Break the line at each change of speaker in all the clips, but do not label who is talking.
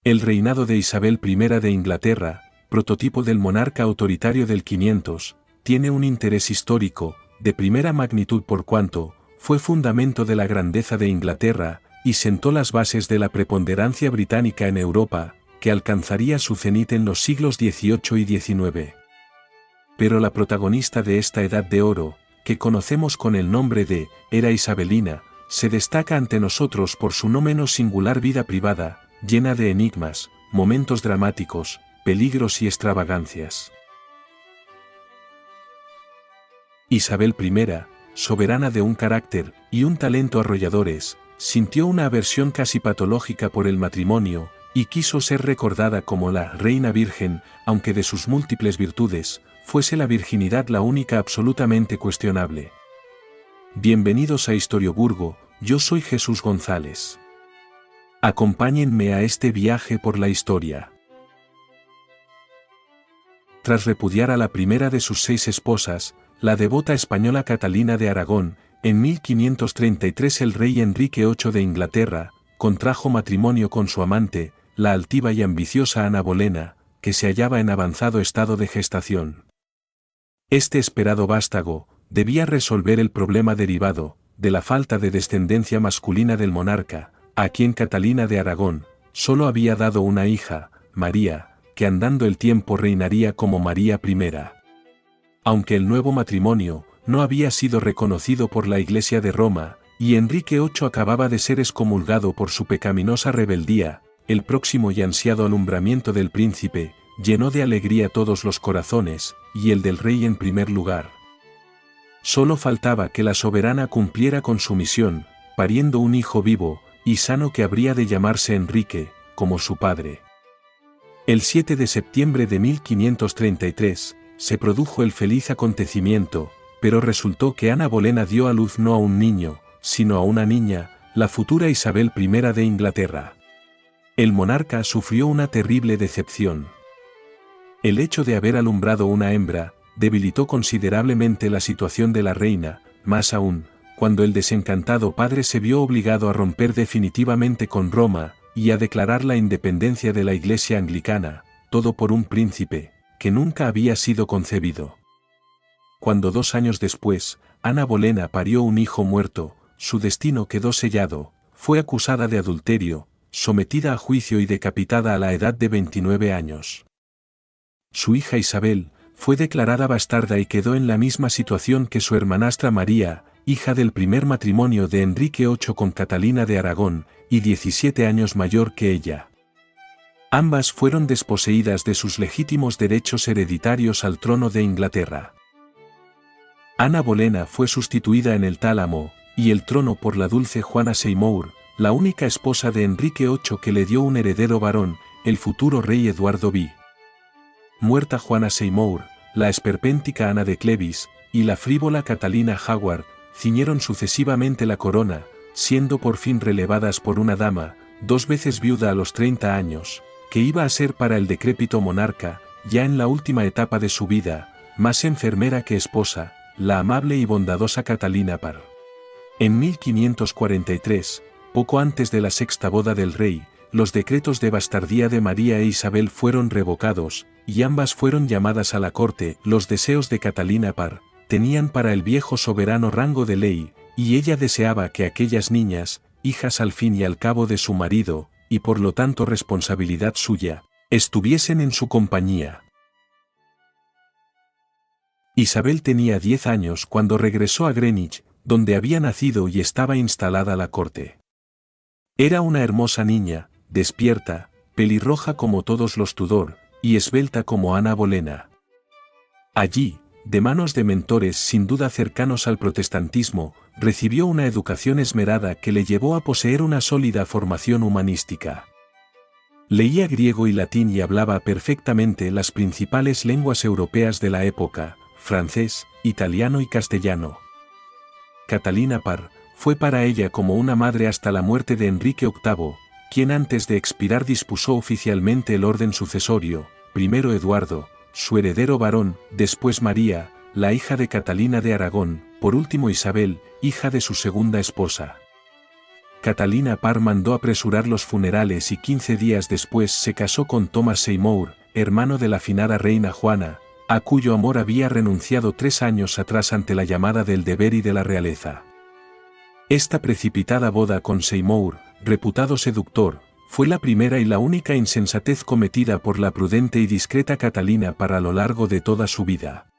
El reinado de Isabel I de Inglaterra, prototipo del monarca autoritario del 500, tiene un interés histórico, de primera magnitud por cuanto, fue fundamento de la grandeza de Inglaterra, y sentó las bases de la preponderancia británica en Europa, que alcanzaría su cenit en los siglos XVIII y XIX. Pero la protagonista de esta Edad de Oro, que conocemos con el nombre de Era Isabelina, se destaca ante nosotros por su no menos singular vida privada, llena de enigmas, momentos dramáticos, peligros y extravagancias. Isabel I, soberana de un carácter y un talento arrolladores, sintió una aversión casi patológica por el matrimonio, y quiso ser recordada como la Reina Virgen, aunque de sus múltiples virtudes, fuese la virginidad la única absolutamente cuestionable. Bienvenidos a Historioburgo, yo soy Jesús González. Acompáñenme a este viaje por la historia. Tras repudiar a la primera de sus 6 esposas, la devota española Catalina de Aragón, en 1533 el rey Enrique VIII de Inglaterra, contrajo matrimonio con su amante, la altiva y ambiciosa Ana Bolena, que se hallaba en avanzado estado de gestación. Este esperado vástago, debía resolver el problema derivado, de la falta de descendencia masculina del monarca, a quien Catalina de Aragón, solo había dado una hija, María, que andando el tiempo reinaría como María I. Aunque el nuevo matrimonio, no había sido reconocido por la Iglesia de Roma, y Enrique VIII acababa de ser excomulgado por su pecaminosa rebeldía, el próximo y ansiado alumbramiento del príncipe, llenó de alegría todos los corazones, y el del rey en primer lugar. Solo faltaba que la soberana cumpliera con su misión, pariendo un hijo vivo, y sano que habría de llamarse Enrique, como su padre. El 7 de septiembre de 1533, se produjo el feliz acontecimiento, pero resultó que Ana Bolena dio a luz no a un niño, sino a una niña, la futura Isabel I de Inglaterra. El monarca sufrió una terrible decepción. El hecho de haber alumbrado una hembra, debilitó considerablemente la situación de la reina, más aún, cuando el desencantado padre se vio obligado a romper definitivamente con Roma, y a declarar la independencia de la Iglesia anglicana, todo por un príncipe, que nunca había sido concebido. Cuando 2 años después, Ana Bolena parió un hijo muerto, su destino quedó sellado, fue acusada de adulterio, sometida a juicio y decapitada a la edad de 29 años. Su hija Isabel, fue declarada bastarda y quedó en la misma situación que su hermanastra María, hija del primer matrimonio de Enrique VIII con Catalina de Aragón, y 17 años mayor que ella. Ambas fueron desposeídas de sus legítimos derechos hereditarios al trono de Inglaterra. Ana Bolena fue sustituida en el tálamo, y el trono por la dulce Juana Seymour, la única esposa de Enrique VIII que le dio un heredero varón, el futuro rey Eduardo V. Muerta Juana Seymour, la esperpéntica Ana de Clevis, y la frívola Catalina Howard, ciñeron sucesivamente la corona, siendo por fin relevadas por una dama, 2 veces viuda a los 30 años, que iba a ser para el decrépito monarca, ya en la última etapa de su vida, más enfermera que esposa, la amable y bondadosa Catalina Parr. En 1543, poco antes de la 6ª boda del rey, los decretos de bastardía de María e Isabel fueron revocados, y ambas fueron llamadas a la corte. Los deseos de Catalina Parr tenían para el viejo soberano rango de ley, y ella deseaba que aquellas niñas, hijas al fin y al cabo de su marido, y por lo tanto responsabilidad suya, estuviesen en su compañía. Isabel tenía 10 años cuando regresó a Greenwich, donde había nacido y estaba instalada la corte. Era una hermosa niña, despierta, pelirroja como todos los Tudor, y esbelta como Ana Bolena. Allí, de manos de mentores sin duda cercanos al protestantismo, recibió una educación esmerada que le llevó a poseer una sólida formación humanística. Leía griego y latín y hablaba perfectamente las principales lenguas europeas de la época, francés, italiano y castellano. Catalina Parr fue para ella como una madre hasta la muerte de Enrique VIII, quien antes de expirar dispuso oficialmente el orden sucesorio, primero Eduardo, su heredero varón, después María, la hija de Catalina de Aragón, por último Isabel, hija de su segunda esposa. Catalina Parr mandó apresurar los funerales y 15 días después se casó con Thomas Seymour, hermano de la finada reina Juana, a cuyo amor había renunciado 3 años atrás ante la llamada del deber y de la realeza. Esta precipitada boda con Seymour, reputado seductor, fue la primera y la única insensatez cometida por la prudente y discreta Catalina Parr a lo largo de toda su vida.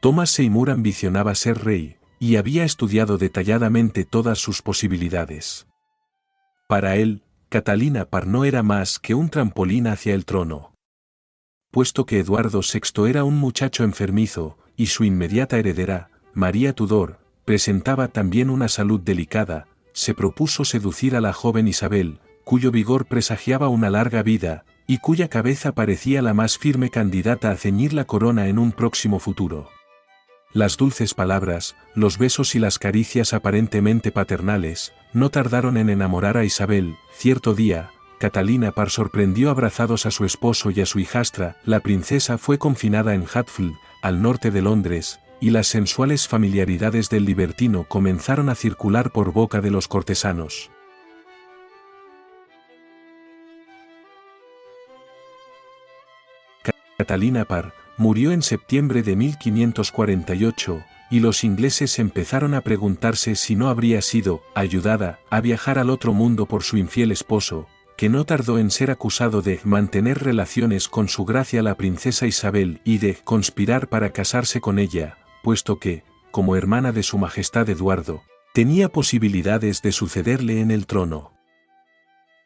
Thomas Seymour ambicionaba ser rey, y había estudiado detalladamente todas sus posibilidades. Para él, Catalina Parr no era más que un trampolín hacia el trono. Puesto que Eduardo VI era un muchacho enfermizo, y su inmediata heredera, María Tudor, presentaba también una salud delicada, se propuso seducir a la joven Isabel, cuyo vigor presagiaba una larga vida, y cuya cabeza parecía la más firme candidata a ceñir la corona en un próximo futuro. Las dulces palabras, los besos y las caricias aparentemente paternales, no tardaron en enamorar a Isabel. Cierto día, Catalina Parr sorprendió abrazados a su esposo y a su hijastra. La princesa fue confinada en Hatfield, al norte de Londres, y las sensuales familiaridades del libertino comenzaron a circular por boca de los cortesanos. Catalina Parr murió en septiembre de 1548, y los ingleses empezaron a preguntarse si no habría sido ayudada a viajar al otro mundo por su infiel esposo, que no tardó en ser acusado de mantener relaciones con su gracia la princesa Isabel y de conspirar para casarse con ella, puesto que, como hermana de su majestad Eduardo, tenía posibilidades de sucederle en el trono.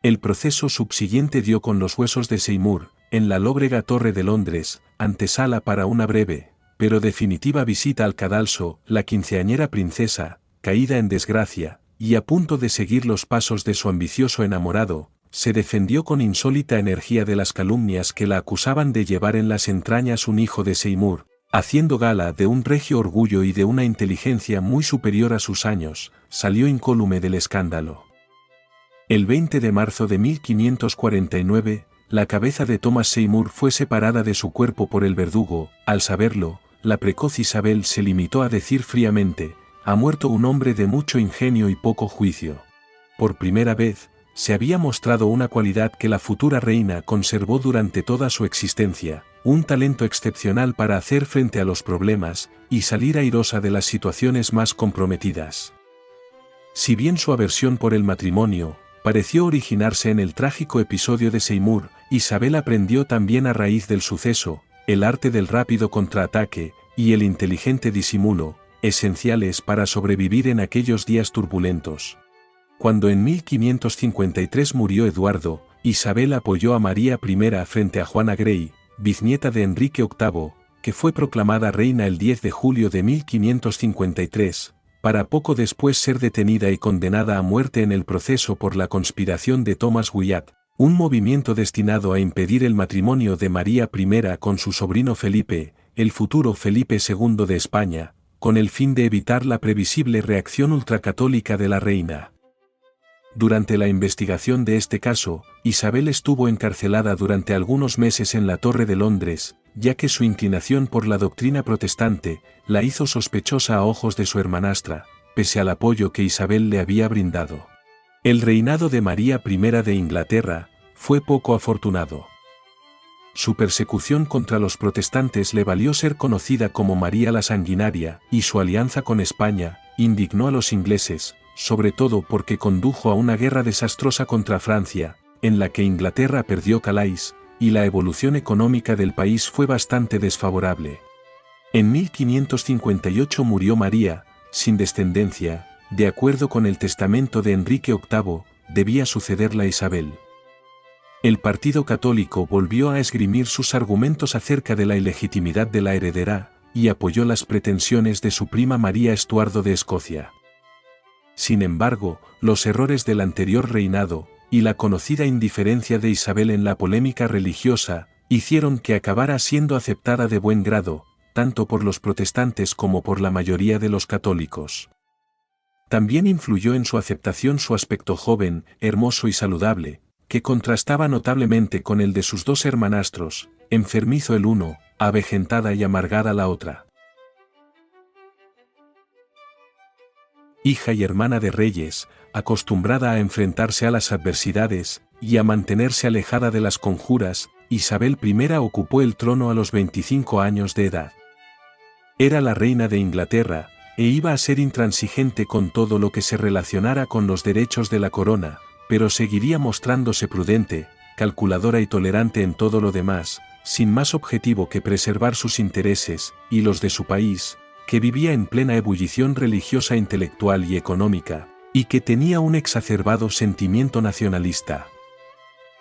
El proceso subsiguiente dio con los huesos de Seymour, en la lóbrega Torre de Londres, antesala para una breve, pero definitiva visita al cadalso. La quinceañera princesa, caída en desgracia, y a punto de seguir los pasos de su ambicioso enamorado, se defendió con insólita energía de las calumnias que la acusaban de llevar en las entrañas un hijo de Seymour, haciendo gala de un regio orgullo y de una inteligencia muy superior a sus años, salió incólume del escándalo. El 20 de marzo de 1549, la cabeza de Thomas Seymour fue separada de su cuerpo por el verdugo. Al saberlo, la precoz Isabel se limitó a decir fríamente: «Ha muerto un hombre de mucho ingenio y poco juicio». Por primera vez, se había mostrado una cualidad que la futura reina conservó durante toda su existencia, un talento excepcional para hacer frente a los problemas y salir airosa de las situaciones más comprometidas. Si bien su aversión por el matrimonio pareció originarse en el trágico episodio de Seymour, Isabel aprendió también a raíz del suceso, el arte del rápido contraataque y el inteligente disimulo, esenciales para sobrevivir en aquellos días turbulentos. Cuando en 1553 murió Eduardo, Isabel apoyó a María I frente a Juana Grey, biznieta de Enrique VIII, que fue proclamada reina el 10 de julio de 1553, para poco después ser detenida y condenada a muerte en el proceso por la conspiración de Thomas Wyatt, un movimiento destinado a impedir el matrimonio de María I con su sobrino Felipe, el futuro Felipe II de España, con el fin de evitar la previsible reacción ultracatólica de la reina. Durante la investigación de este caso, Isabel estuvo encarcelada durante algunos meses en la Torre de Londres, ya que su inclinación por la doctrina protestante la hizo sospechosa a ojos de su hermanastra, pese al apoyo que Isabel le había brindado. El reinado de María I de Inglaterra fue poco afortunado. Su persecución contra los protestantes le valió ser conocida como María la Sanguinaria, y su alianza con España indignó a los ingleses, sobre todo porque condujo a una guerra desastrosa contra Francia, en la que Inglaterra perdió Calais, y la evolución económica del país fue bastante desfavorable. En 1558 murió María, sin descendencia. De acuerdo con el testamento de Enrique VIII, debía sucederla a Isabel. El Partido Católico volvió a esgrimir sus argumentos acerca de la ilegitimidad de la heredera, y apoyó las pretensiones de su prima María Estuardo de Escocia. Sin embargo, los errores del anterior reinado, y la conocida indiferencia de Isabel en la polémica religiosa, hicieron que acabara siendo aceptada de buen grado, tanto por los protestantes como por la mayoría de los católicos. También influyó en su aceptación su aspecto joven, hermoso y saludable, que contrastaba notablemente con el de sus dos hermanastros, enfermizo el uno, avejentada y amargada la otra. hija y hermana de reyes, acostumbrada a enfrentarse a las adversidades y a mantenerse alejada de las conjuras, Isabel I ocupó el trono a los 25 años de edad. Era la reina de Inglaterra, e iba a ser intransigente con todo lo que se relacionara con los derechos de la corona, pero seguiría mostrándose prudente, calculadora y tolerante en todo lo demás, sin más objetivo que preservar sus intereses y los de su país, que vivía en plena ebullición religiosa, intelectual y económica, y que tenía un exacerbado sentimiento nacionalista.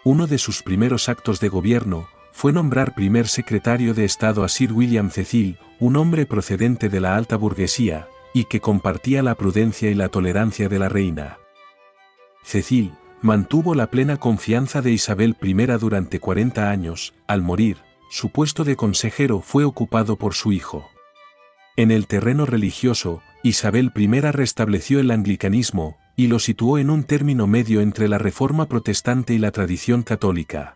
Uno de sus primeros actos de gobierno fue nombrar primer secretario de Estado a Sir William Cecil, un hombre procedente de la alta burguesía, y que compartía la prudencia y la tolerancia de la reina. Cecil mantuvo la plena confianza de Isabel I durante 40 años. Al morir, su puesto de consejero fue ocupado por su hijo. En el terreno religioso, Isabel I restableció el anglicanismo, y lo situó en un término medio entre la reforma protestante y la tradición católica.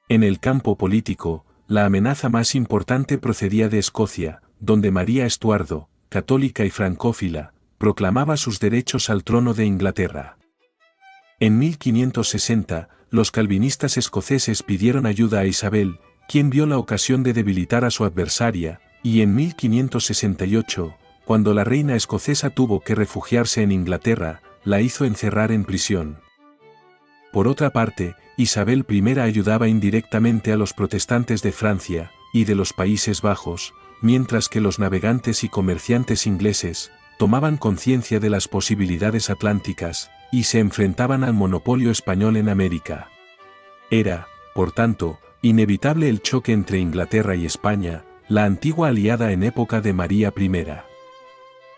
En el campo político, la amenaza más importante procedía de Escocia, donde María Estuardo, católica y francófila, proclamaba sus derechos al trono de Inglaterra. En 1560, los calvinistas escoceses pidieron ayuda a Isabel, quien vio la ocasión de debilitar a su adversaria, y en 1568, cuando la reina escocesa tuvo que refugiarse en Inglaterra, la hizo encerrar en prisión. Por otra parte, Isabel I ayudaba indirectamente a los protestantes de Francia y de los Países Bajos, mientras que los navegantes y comerciantes ingleses tomaban conciencia de las posibilidades atlánticas y se enfrentaban al monopolio español en América. Era, por tanto, inevitable el choque entre Inglaterra y España, la antigua aliada en época de María I.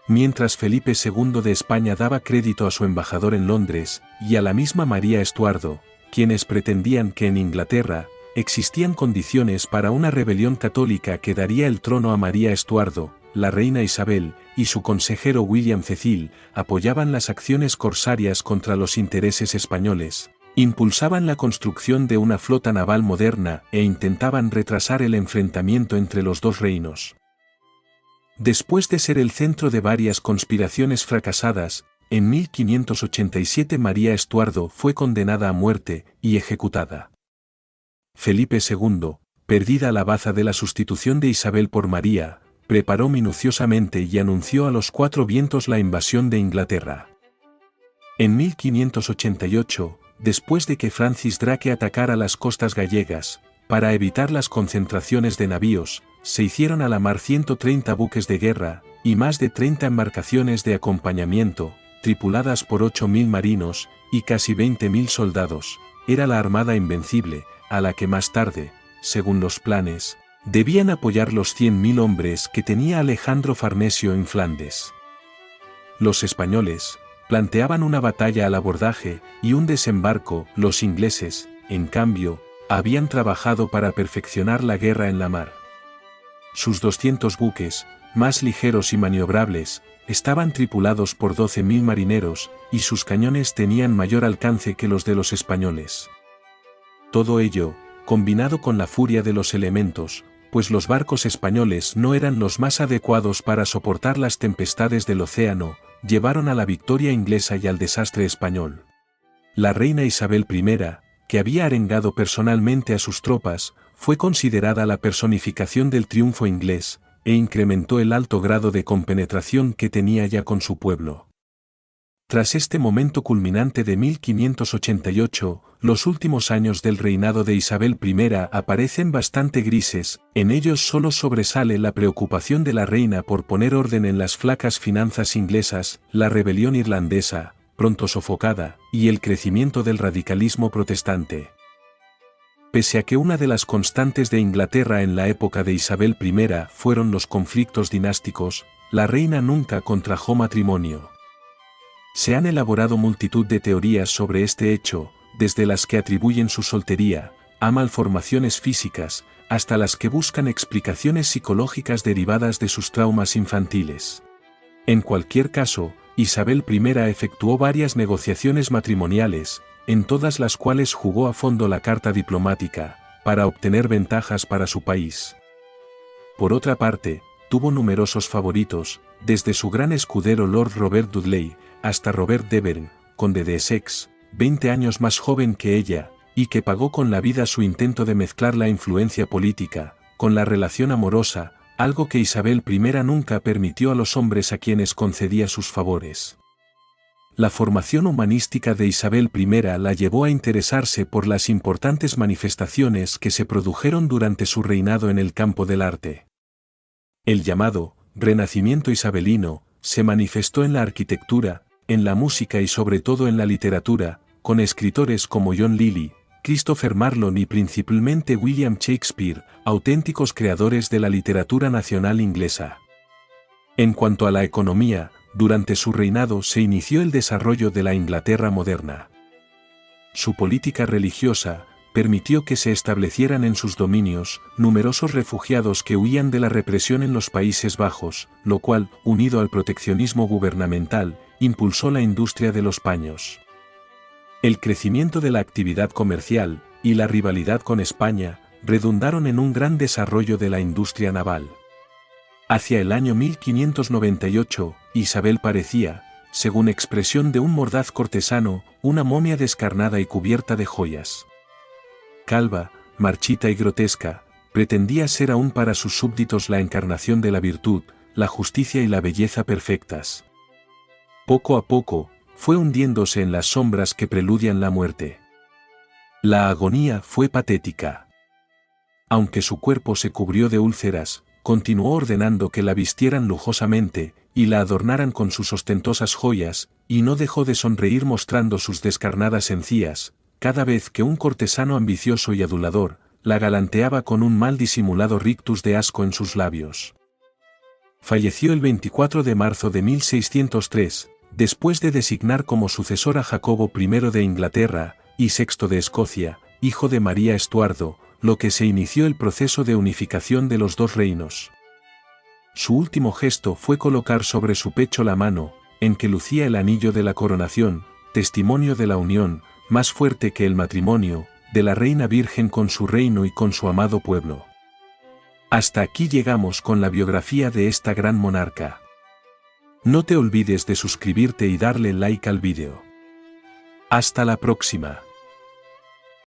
Mientras Felipe II de España daba crédito a su embajador en Londres y a la misma María Estuardo, quienes pretendían que en Inglaterra existían condiciones para una rebelión católica que daría el trono a María Estuardo, la reina Isabel y su consejero William Cecil apoyaban las acciones corsarias contra los intereses españoles, impulsaban la construcción de una flota naval moderna e intentaban retrasar el enfrentamiento entre los dos reinos. Después de ser el centro de varias conspiraciones fracasadas, en 1587 María Estuardo fue condenada a muerte y ejecutada. Felipe II, perdida la baza de la sustitución de Isabel por María, preparó minuciosamente y anunció a los cuatro vientos la invasión de Inglaterra. En 1588, después de que Francis Drake atacara las costas gallegas, para evitar las concentraciones de navíos, se hicieron a la mar 130 buques de guerra, y más de 30 embarcaciones de acompañamiento, tripuladas por 8.000 marinos, y casi 20.000 soldados. Era la armada invencible, a la que más tarde, según los planes, debían apoyar los 100.000 hombres que tenía Alejandro Farnesio en Flandes. Los españoles planteaban una batalla al abordaje y un desembarco. Los ingleses, en cambio, habían trabajado para perfeccionar la guerra en la mar. Sus 200 buques, más ligeros y maniobrables, estaban tripulados por 12.000 marineros, y sus cañones tenían mayor alcance que los de los españoles. Todo ello, combinado con la furia de los elementos, pues los barcos españoles no eran los más adecuados para soportar las tempestades del océano, llevaron a la victoria inglesa y al desastre español. La reina Isabel I, que había arengado personalmente a sus tropas, fue considerada la personificación del triunfo inglés, e incrementó el alto grado de compenetración que tenía ya con su pueblo. Tras este momento culminante de 1588, los últimos años del reinado de Isabel I aparecen bastante grises. En ellos solo sobresale la preocupación de la reina por poner orden en las flacas finanzas inglesas, la rebelión irlandesa, pronto sofocada, y el crecimiento del radicalismo protestante. Pese a que una de las constantes de Inglaterra en la época de Isabel I fueron los conflictos dinásticos, la reina nunca contrajo matrimonio. Se han elaborado multitud de teorías sobre este hecho, desde las que atribuyen su soltería a malformaciones físicas, hasta las que buscan explicaciones psicológicas derivadas de sus traumas infantiles. En cualquier caso, Isabel I efectuó varias negociaciones matrimoniales, en todas las cuales jugó a fondo la carta diplomática, para obtener ventajas para su país. Por otra parte, tuvo numerosos favoritos, desde su gran escudero Lord Robert Dudley, hasta Robert Deverne, conde de Essex, 20 años más joven que ella, y que pagó con la vida su intento de mezclar la influencia política, con la relación amorosa, algo que Isabel I nunca permitió a los hombres a quienes concedía sus favores. La formación humanística de Isabel I la llevó a interesarse por las importantes manifestaciones que se produjeron durante su reinado en el campo del arte. El llamado Renacimiento isabelino se manifestó en la arquitectura, en la música y sobre todo en la literatura, con escritores como John Lyly, Christopher Marlowe y principalmente William Shakespeare, auténticos creadores de la literatura nacional inglesa. En cuanto a la economía, durante su reinado se inició el desarrollo de la Inglaterra moderna. Su política religiosa permitió que se establecieran en sus dominios numerosos refugiados que huían de la represión en los Países Bajos, lo cual, unido al proteccionismo gubernamental, impulsó la industria de los paños. El crecimiento de la actividad comercial y la rivalidad con España redundaron en un gran desarrollo de la industria naval. Hacia el año 1598, Isabel parecía, según expresión de un mordaz cortesano, una momia descarnada y cubierta de joyas. Calva, marchita y grotesca, pretendía ser aún para sus súbditos la encarnación de la virtud, la justicia y la belleza perfectas. Poco a poco, fue hundiéndose en las sombras que preludian la muerte. La agonía fue patética. Aunque su cuerpo se cubrió de úlceras, continuó ordenando que la vistieran lujosamente, y la adornaran con sus ostentosas joyas, y no dejó de sonreír mostrando sus descarnadas encías, cada vez que un cortesano ambicioso y adulador, la galanteaba con un mal disimulado rictus de asco en sus labios. Falleció el 24 de marzo de 1603, después de designar como sucesor a Jacobo I de Inglaterra, y VI de Escocia, hijo de María Estuardo, lo que se inició el proceso de unificación de los dos reinos. Su último gesto fue colocar sobre su pecho la mano, en que lucía el anillo de la coronación, testimonio de la unión, más fuerte que el matrimonio, de la Reina Virgen con su reino y con su amado pueblo. Hasta aquí llegamos con la biografía de esta gran monarca. No te olvides de suscribirte y darle like al vídeo. Hasta la próxima.